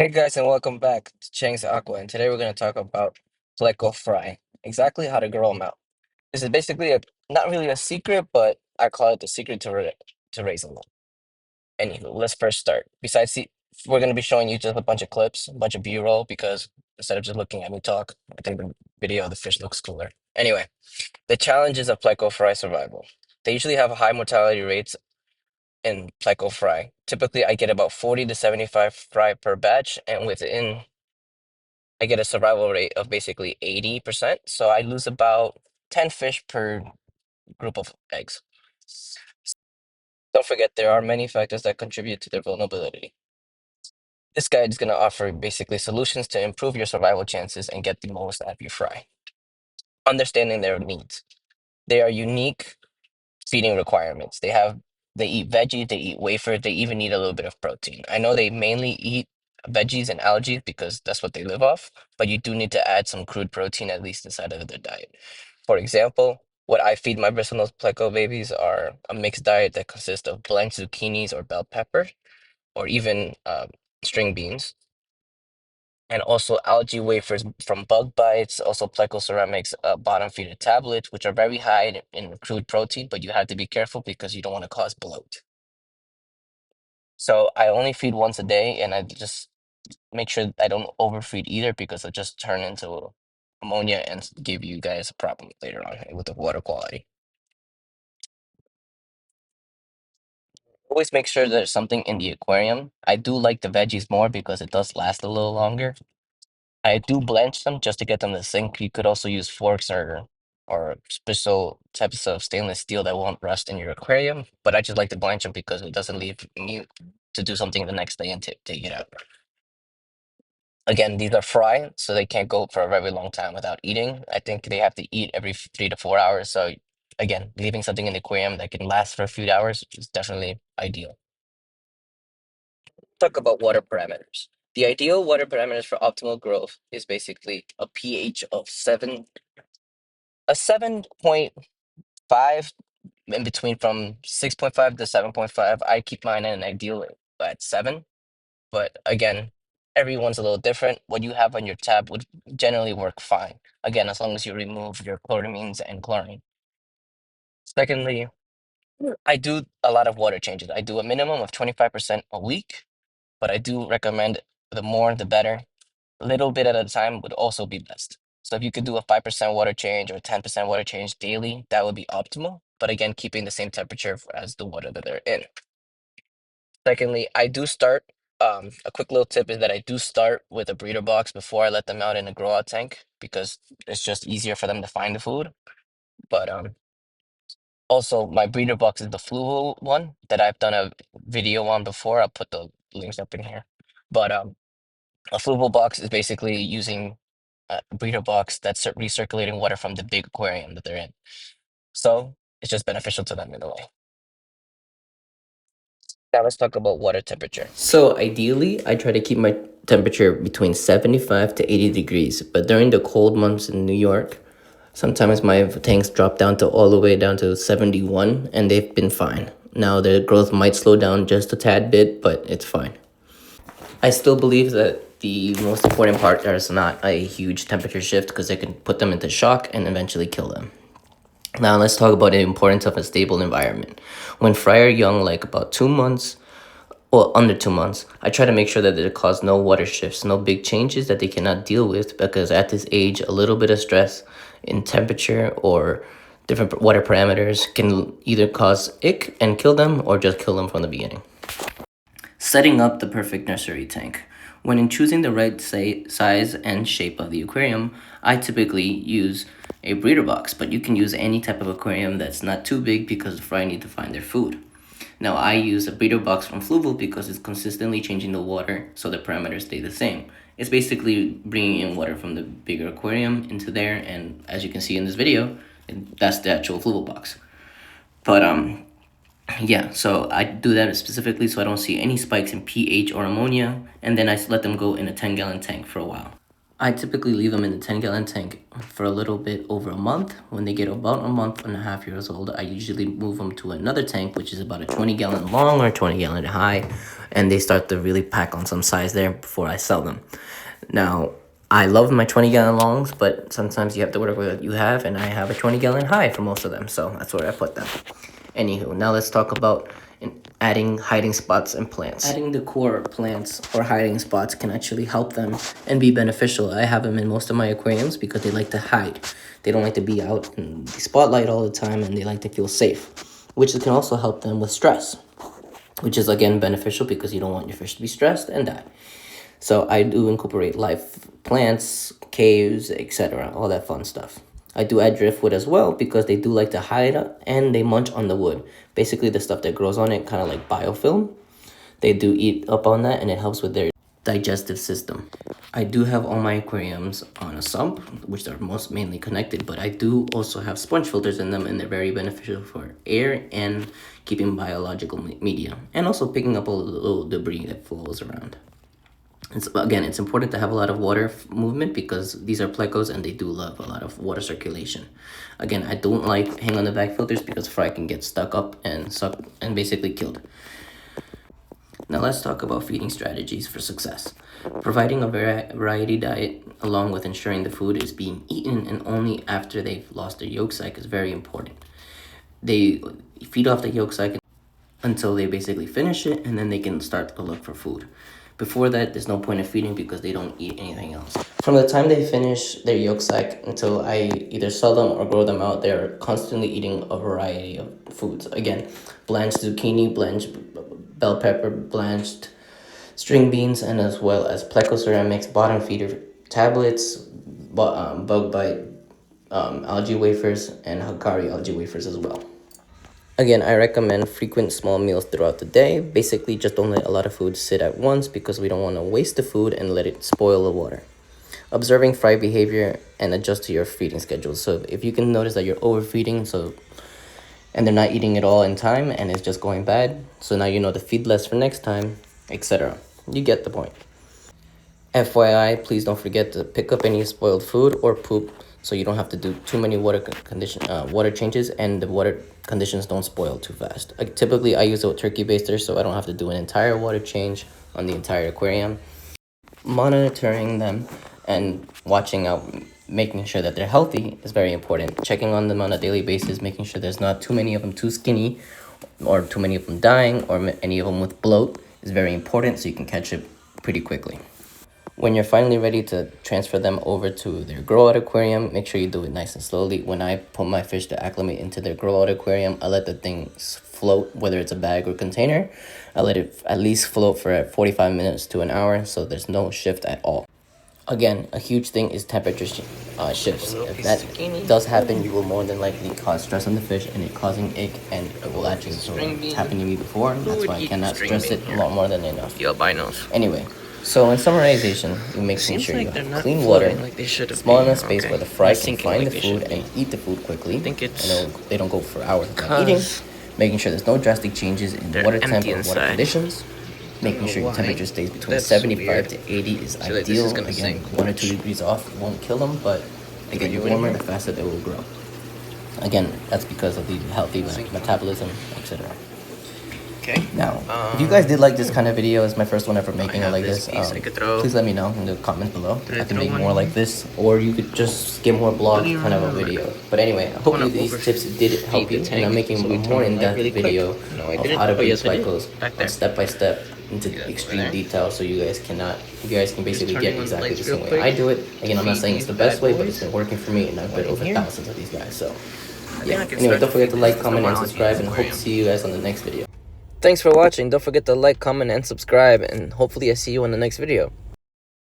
Hey guys, and welcome back to Cheng's Aqua. And today we're going to talk about Pleco FRY, exactly how to grow them out. This is basically not really a secret, but I call it the secret to raising them. Anywho, let's first start. We're going to be showing you just a bunch of clips, a bunch of B-roll, because instead of just looking at me talk, I think the video of the fish looks cooler. Anyway, the challenges of Pleco FRY survival. They usually have high mortality rates in Pleco FRY. Typically, I get about 40 to 75 fry per batch, and within I get a survival rate of basically 80%. So I lose about 10 fish per group of eggs. Don't forget, there are many factors that contribute to their vulnerability. This guide is going to offer basically solutions to improve your survival chances and get the most out of your fry. Understanding their needs. They are unique feeding requirements. They eat veggies, they eat wafers, they even need a little bit of protein. I know they mainly eat veggies and algae because that's what they live off, but you do need to add some crude protein at least inside of their diet. For example, what I feed my bristlenose pleco babies are a mixed diet that consists of blanched zucchinis or bell pepper, or even string beans, and also algae wafers from bug bites, also pleco ceramics bottom feeder tablets, which are very high in crude protein, but you have to be careful because you don't want to cause bloat. So I only feed once a day, and I just make sure I don't overfeed either because it'll just turn into ammonia and give you guys a problem later on with the water quality. Always make sure there's something in the aquarium. I do like the veggies more because it does last a little longer. I do blanch them just to get them to sink. You could also use forks or special types of stainless steel that won't rust in your aquarium. But I just like to blanch them because it doesn't leave me to do something the next day and take it out. Again, these are fry, so they can't go for a very long time without eating. I think they have to eat every 3 to 4 hours. So again, leaving something in the aquarium that can last for a few hours is definitely ideal. Talk about water parameters. The ideal water parameters for optimal growth is basically a pH of a 7.5, in between from 6.5 to 7.5. I keep mine in an ideal at 7, but again, everyone's a little different. What you have on your tab would generally work fine. Again, as long as you remove your chloramines and chlorine. Secondly, I do a lot of water changes. I do a minimum of 25% a week, but I do recommend the more the better. A little bit at a time would also be best. So if you could do a 5% water change or 10% water change daily, that would be optimal. But again, keeping the same temperature as the water that they're in. Secondly, I do start, a quick little tip is that I do start with a breeder box before I let them out in a grow out tank because it's just easier for them to find the food. But also my breeder box is the fluval one that I've done a video on before. I'll put the links up in here. But a fluval box is basically using a breeder box that's recirculating water from the big aquarium that they're in. So it's just beneficial to them in a way. Now let's talk about water temperature. So ideally, I try to keep my temperature between 75 to 80 degrees, but during the cold months in New York, sometimes my tanks drop down to all the way down to 71, and they've been fine. Now the growth might slow down just a tad bit, but it's fine. I still believe that the most important part is not a huge temperature shift because it can put them into shock and eventually kill them. Now let's talk about the importance of a stable environment. When fry are young, like about 2 months, well, under 2 months, I try to make sure that they cause no water shifts, no big changes that they cannot deal with, because at this age, a little bit of stress in temperature or different water parameters can either cause ick and kill them or just kill them from the beginning. Setting up the perfect nursery tank. When in choosing the right size and shape of the aquarium, I typically use a breeder box, but you can use any type of aquarium that's not too big because the fry need to find their food. Now I use a breeder box from Fluval because it's consistently changing the water so the parameters stay the same. It's basically bringing in water from the bigger aquarium into there, and as you can see in this video, that's the actual Fluval box. But yeah, so I do that specifically so I don't see any spikes in pH or ammonia, and then I let them go in a 10-gallon tank for a while. I typically leave them in the 10-gallon tank for a little bit over a month. When they get about a month and a half years old, I usually move them to another tank, which is about a 20-gallon long or 20-gallon high, and they start to really pack on some size there before I sell them. Now, I love my 20-gallon longs, but sometimes you have to work with what you have, and I have a 20-gallon high for most of them, so that's where I put them. Anywho, now let's talk about adding hiding spots and plants. Adding decor plants or hiding spots can actually help them and be beneficial. I have them in most of my aquariums because they like to hide. They don't like to be out in the spotlight all the time, and they like to feel safe, which can also help them with stress, which is again beneficial because you don't want your fish to be stressed and die. So I do incorporate live plants, caves, etc., all that fun stuff. I do add driftwood as well because they do like to hide and they munch on the wood. Basically the stuff that grows on it, kind of like biofilm. They do eat up on that and it helps with their digestive system. I do have all my aquariums on a sump, which are most mainly connected, but I do also have sponge filters in them, and they're very beneficial for air and keeping biological media, and also picking up all the little debris that flows around. It's important to have a lot of water movement because these are plecos and they do love a lot of water circulation. Again, I don't like hang on the back filters because fry can get stuck up and sucked and basically killed. Now let's talk about feeding strategies for success. Providing a variety diet along with ensuring the food is being eaten and only after they've lost their yolk sac is very important. They feed off the yolk sac until they basically finish it, and then they can start to look for food. Before that, there's no point of feeding because they don't eat anything else. From the time they finish their yolk sac until I either sell them or grow them out, they're constantly eating a variety of foods. Again, blanched zucchini, blanched bell pepper, blanched string beans, and as well as Pleco ceramics, bottom feeder tablets, bug bite algae wafers, and Hikari algae wafers as well. Again, I recommend frequent small meals throughout the day. Basically, just don't let a lot of food sit at once because we don't want to waste the food and let it spoil the water. Observing fry behavior and adjust to your feeding schedule. So if you can notice that you're overfeeding, and they're not eating it all in time and it's just going bad, so now you know to feed less for next time, etc. You get the point. FYI, please don't forget to pick up any spoiled food or poop so you don't have to do too many water changes and the water conditions don't spoil too fast. Typically, I use a turkey baster so I don't have to do an entire water change on the entire aquarium. Monitoring them and watching out, making sure that they're healthy is very important. Checking on them on a daily basis, making sure there's not too many of them too skinny or too many of them dying or any of them with bloat is very important so you can catch it pretty quickly. When you're finally ready to transfer them over to their grow-out aquarium, make sure you do it nice and slowly. When I put my fish to acclimate into their grow-out aquarium, I let the things float, whether it's a bag or container. I let it at least float for 45 minutes to an hour, so there's no shift at all. Again, a huge thing is temperature shifts. If that does happen, you will more than likely cause stress on the fish and it causing ick, and it will actually it's happened to me before. That's why I cannot stress it a lot more than enough. Anyway. So in summarization, you make sure you have clean water, small enough space where the fry can find the food and eat the food quickly. They don't go for hours without eating. Making sure there's no drastic changes in water temp or water conditions. Making sure your temperature stays between 75 to 80 is ideal. Again, 1 or 2 degrees off won't kill them, but they get warmer, the faster they will grow. Again, that's because of the healthy metabolism, etc. Okay. Now, if you guys did like this kind of video, it's my first one ever making it like this, please let me know in the comments below. I can make more like this, or you could just get more blog kind of a video. But anyway, hopefully these tips did help you, and I'm making a more in-depth video of how to breed plecos step by step into extreme detail, so you guys can basically get exactly the same way I do it. Again, I'm not saying it's the best way, but it's been working for me, and I've bred over thousands of these guys. So yeah. Anyway, don't forget to like, comment, and subscribe, and hope to see you guys on the next video. Thanks for watching. Don't forget to like, comment, and subscribe, and hopefully I see you in the next video.